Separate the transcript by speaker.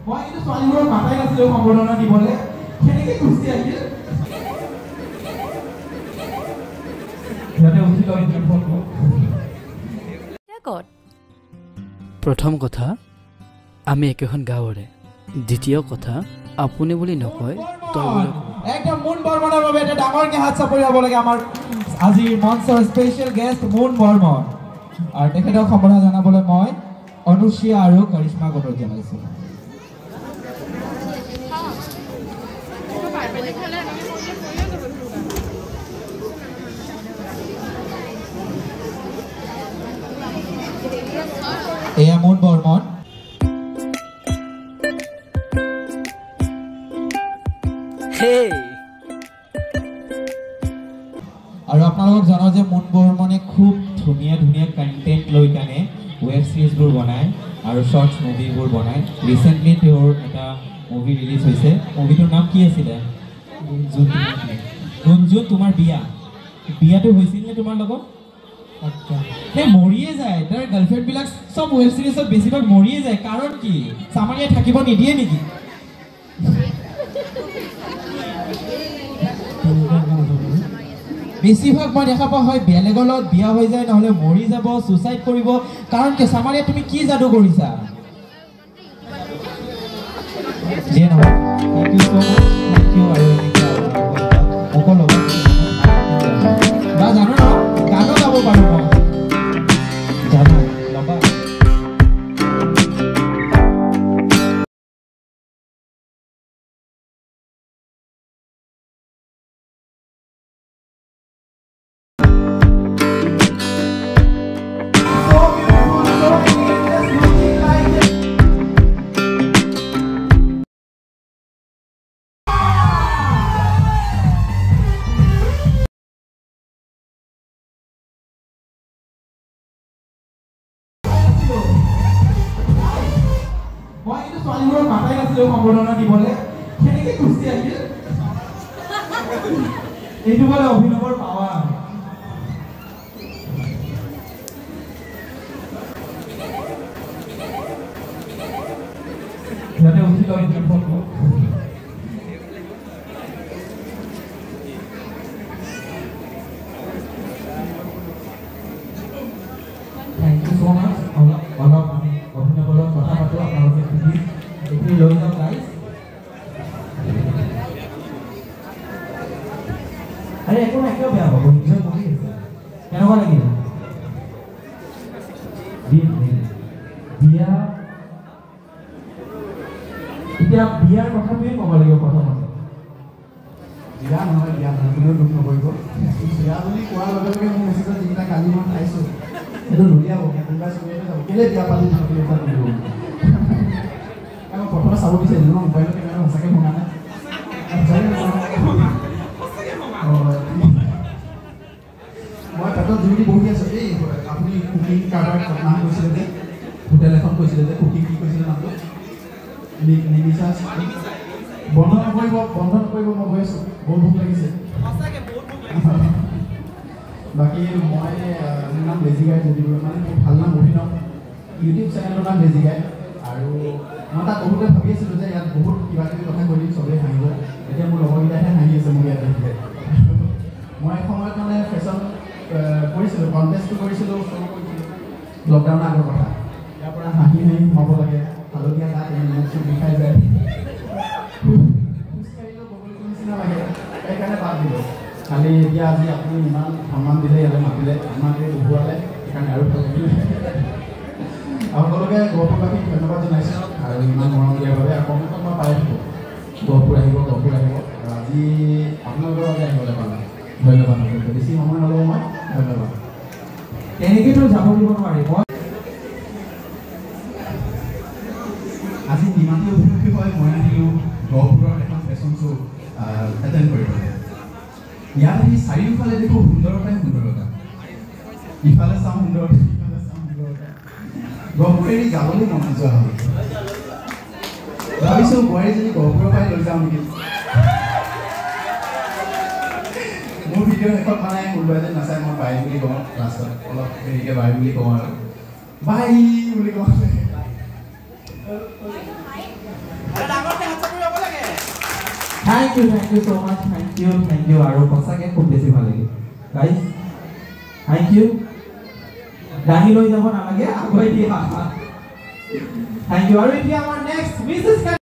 Speaker 1: মই কিন্তু ছোৱালীবোৰক মাতাই নাছিলোঁ সম্বৰ্ধনা দিবলৈ কেনেকৈ গুচি আহিল সিহঁতে উঠি লয়
Speaker 2: প্ৰথম কথা আমি একেখন গাঁৱৰে দ্বিতীয় কথা আপুনি বুলি নকয় তই বুলি
Speaker 1: একদম মুন বৰ্মনৰ বাবে এটা ডাঙৰকৈ হাত চাপৰি হ'ব লাগে আমাৰ আজিৰ মঞ্চৰ স্পেচিয়েল গেষ্ট মুন বৰ্মন আৰু তেখেতক সম্বৰ্ধনা জনাবলৈ মই অনুশ্ৰিয়া আৰু কৰিশ্মাক অনুৰোধ জনাইছোঁ এয়া মুন বৰ্মন আৰু আপোনালোকক জনাওঁ যে মুন বৰ্মনে খুব ধুনীয়া ধুনীয়া কণ্টেণ্ট লৈ কেনে ৱেব ছিৰিজবোৰ বনায় আৰু শ্বৰ্টছ মুভিবোৰ বনায় ৰিচেণ্টলি তেওঁৰ এটা মুভি ৰিলিজ হৈছে মুভিটোৰ নাম কি আছিলে গুঞ্জুন তোমাৰ বিয়াটো হৈছিল নে তোমাৰ লগত মৰিয়ে যায় তাৰ গাৰ্লফ্ৰেণ্ডবিলাক চব ৱেব ছিৰিজত বেছিভাগ মৰিয়ে যায় কাৰণ কি চামাৰিয়ে থাকিব নিদিয়ে নেকি বেছিভাগ মই দেখা পোৱা হয় বেলেগৰ লগত বিয়া হৈ যায় নহ'লে মৰি যাব ছুইচাইড কৰিব কাৰণ কি চামাৰিয়া তুমি কি যাদু কৰিছা যিয়ে নহয় thank you so' much thank you আৰু সকলো বা জানো ন গানো গাব পাৰোঁ মই জানো ল'বা মই কিন্তু ছোৱালীবোৰক মাতাই নাছিলোঁ সম্বৰ্ধনা দিবলৈ কেনেকৈ গুচি আহিল এইটো বোলে অভিনৱৰ পাৱাৰ সিহঁতে উঠি লয় থেংক ইউ ছ' মাছ অলপ আমি অভিনৱৰ লগত কথা পাতোঁ আপোনালোকে সুধি এইখিনি লৈ যাওঁ গাইজ আৰে একো নাই কিয় বেয়া পাব নিজৰ বহি আছে কেনেকুৱা লাগিল বিয়া এতিয়া বিয়াৰ কথাটোৱে ক'ব লাগিব প্ৰথমতে বিয়া নহয় বিয়া নহয় কোনেও দুখ নকৰিব বিয়া বুলি কোৱাৰ লগে লগে মোৰ মেছেজত যিকেইটা কালি মই পাইছোঁ সেইটো নুলিয়াব কোনোবাই চুৰিয়াতে যাব কেলৈ বিয়া পালি ভাবি এটা নকৰিব মই প্ৰথমে চাব বিচাৰিলোঁ ন মোবাইলত কেমেৰা সঁচাকৈ শুনা নাই মই পেটত জুৰি বহি আছোঁ এই আপুনি কুকিং কাৰ্ডৰ নাম কৈছিলে যে হোটেল এখন কৈছিলে যে কুকিং কি কৈছিলে নামটো নিমিষা বন্ধ নকৰিব মই গৈ আছোঁ বহুত ভোক লাগিছে বাকী মই মোৰ নাম বেজিগাই যদি মানে মোৰ ভাল নাম অভিনৱ ইউটিউব চেনেলৰ নাম বেজিগাই আৰু মই তাত বহুতে ভাবি আছিলোঁ যে ইয়াত বহুত কিবা কিবি কথা কৈ দিম চবেই হাঁহিব এতিয়া মোৰ লগৰকেইটাইহে হাঁহি আছে মোৰ ইয়াত দেখিলে মই এসময়ত মানে ফেশ্বন কৰিছিলোঁ কণ্টেষ্টটো কৰিছিলোঁ শ্ব' কৰিছিলোঁ লকডাউনৰ আগৰ কথা ইয়াৰ পৰা হাঁহি সোমাব লাগে হালধীয়া গাত মুখ চুখ বিষাই যায় খোজকাঢ়িলেও বগলীটোৰ নিচিনা লাগে সেইকাৰণে বাদ দিলোঁ খালি এতিয়া আজি আপুনি ইমান সন্মান দিলে ইয়ালৈ মাতিলে আমাক এই বহুৱালে সেইকাৰণে আৰু ভাল লাগিলে সকলোকে গহপুৰবাসীক ধন্যবাদ জনাইছোঁ আৰু ইমান মৰম দিয়াৰ বাবে আৰু কমেণ্টত মই পাই থাকোঁ গহপুৰ আহিব আৰু আজি আপোনালোকৰ বাবে আহিবলৈ পালে ধন্যবাদ বেছি সময় নল'ব মই ধন্যবাদ তেনেকৈতো যাব দিব নোৱাৰি মই আজি নিমাতী অভিমুখী হয় মই আহিলোঁ গহপুৰৰ এখন ফেশ্বন শ্ব' এটেণ্ড কৰিবলৈ ইয়াত আহি চাৰিওফালে দেখোঁ সুন্দৰতাই সুন্দৰতা ইফালে চাওঁ সুন্দৰতা ইফালে চাওঁ সুন্দৰতা গহপুৰ এৰি যাবলৈ মন নোযোৱা হ'ল ভাবিছোঁ বোৱাৰীজনী গহপুৰৰ পৰাই লৈ যাওঁ নেকি মোৰ ভিডিঅ' শেষত মানে কোনোবা এজন নাচাই মই বাই বুলি কওঁ লাষ্টত অলপ হেৰিকৈ বাই বুলি কওঁ আৰু বাই বুলি কওঁ
Speaker 3: Thank you so much. Thank you. আৰু সঁচাকৈ খুব বেছি ভাল লাগিল গাইজ thank you দাহি লৈ যাব নালাগে আগুৱাই দিয়া thank you আৰু এতিয়া আমাৰ নেক্সট মিছেছ